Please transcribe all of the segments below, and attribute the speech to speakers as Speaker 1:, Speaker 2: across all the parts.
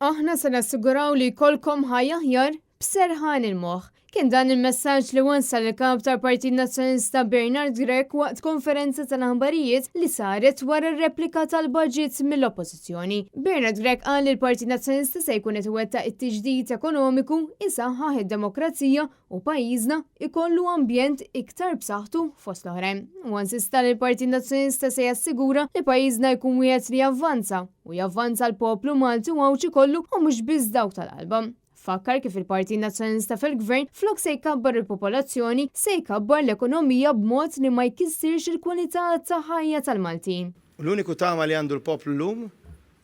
Speaker 1: Aħna se nassiguraw li jkollkom ħajja aħjar b'serħan il-moħħ. Kien dan il-messaġġ li wansal il-kap tal-Partit Nazzjonalista Bernard Grech waqt konferenza tal-aħbarijiet li saret wara r-replika tal-budget mill-Oppożizzjoni. Bernard Grech qal li l-Partit Nazzjonalista se jkun qed iwettaq it-tiġdid ekonomiku isaħħaħ id-demokrazija u pajjiżna ikollu ambjent iktar b'saħħtu fost l-oħrajn. U insista li l-Partit Nazzjonalista se jassigura li pajjiżna jkun wieħed li javvanza u javvanza l-poplu Malti u għawċ ikollu u mhux biss dawk tal-qalba. Fakkar kif il-Partit Nazzjonalista fil-Gvern flok se jkabbar il-popolazzjoni se jkabbar l-ekonomija b'mod li ma jkissirx il-kwalità ta' ħajja tal-Maltin.
Speaker 2: L-uniku tama li għandu l-poplu llum,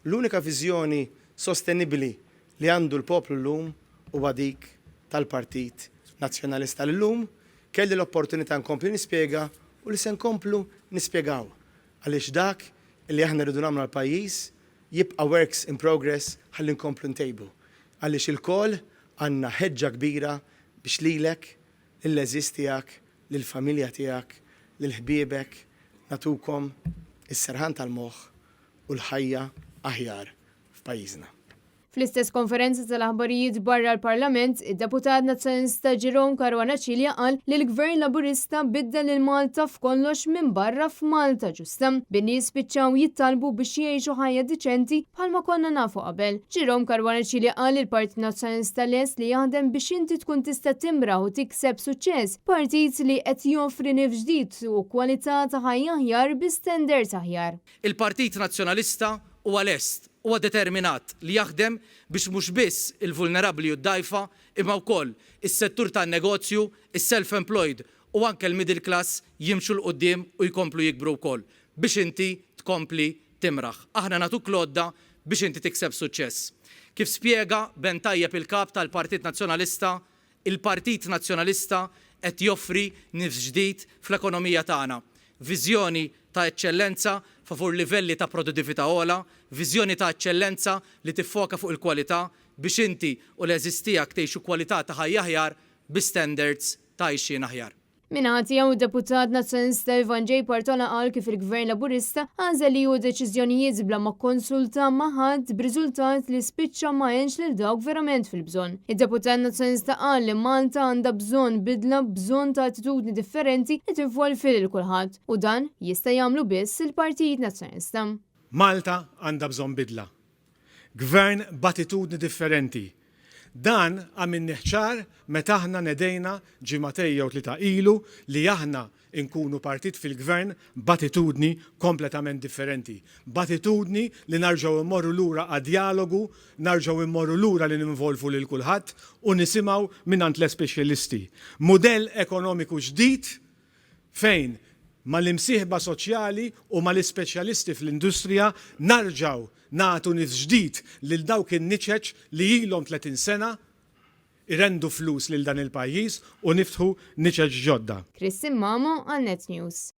Speaker 2: l-unika viżjoni sostenibbli li għandu l-poplu llum huwa dik tal-Partit Nazzjonalista llum kelli l-opportunità nkompli nispjega u li se nkomplu nispjegaw għaliex dak li aħna rridu nagħmlu għall-pajjiż jibqa' works in progress ħalli nkomplu ntejbu. Għaliex il-kol għanna ħeġġa kbira biex lilek, lill-leżiż tiegħek, lill-familja tiegħek, lill-ħbiebek natukom is-serħan tal-moħħ u l-ħajja aħjar f'pajjiżna.
Speaker 1: Fl-istess konferenza tal-aħbarijiet barra l-Parlament, id-Deputat Nazzjonalista Jerome Caruana Cilja qal li l-Gvern Laburista biddel lil Malta f'kollox minn barra f'Malta ġusta. Bin-nies spiċċaw jittalbu biex jgħixu ħajja diċenti bħalma konna nafu qabel. Jerome Caruana Cilja qal li l-Partit Nazzjonalista lest li jaħdem biex inti tkun tista' timra u tikseb suċċess, partit li qed joffri nif ġdid u kwalità ta' ħajja aħjar bi standards aħjar.
Speaker 3: Il-Partit Nazzjonalista huwa lest huwa determinat li jaħdem biex mhux biss il-vulnerabbli u d-dgħajfa imma wkoll is-settur tan-negozju, is-self-employed u anke l-middle class jimxu l qudiem u jkomplu jikbru wkoll biex inti tkompli timraħ. Aħna nagħtuk lodda biex inti tikseb suċċess. Kif spjega Ben Tajjeb il-kap tal-Partit Nazzjonalista, il-Partit Nazzjonalista qed joffri nifs ġdid fl-ekonomija tagħna. Viżjoni ta' eċċellenza favur livelli ta' produttività ogħla, viżjoni ta' eċċellenza li tiffoka fuq il-kwalità biex inti u l-eżistijak tgħixu kwalità ta' ħajja aħjar bi standards ta' għajxien aħjar.
Speaker 1: Minħati jew Deputat Nazzjonalista Ivan J. Partola qal kif il-Gvern Laburista għażel li hu deċiżjonijiet bla ma konsulta ma' ħadd b'riżultat li spiċċa ma għenx lil dawk verament fil-bżonn. Id-Deputat Nazzjonalista qal li Malta għandha bżonn bidla bżonn ta' attitudni differenti li tinvolvi lil kulħadd u dan jista' jagħmlu biss il-Partit Nazzjonalista.
Speaker 4: Malta għandha bżonn bidla. Gvern b'attitudni differenti. Dan għamilni ħċar meta aħna nedejna ġimagħtej jew tlieta ilu li aħna nkunu partit fil-gvern b'attitudni kompletament differenti. B'attitudni li narġgħu immorru lura għad-dialogu, narġgħu immorru lura li ninvolvu lil kulħadd u nisimgħu mingħand l-speċjalisti. Mudell ekonomiku ġdid fejn mal-imsieħba soċjali u mal-ispeċjalisti fl-industrija narġgħu nagħtu nifs ġdid lil dawk in-niċeċ li ilhom 30 sena irrendu flus lil dan il-pajjiż u niftħu niċeċ ġodda.
Speaker 1: Kristin Mamo għal Net News.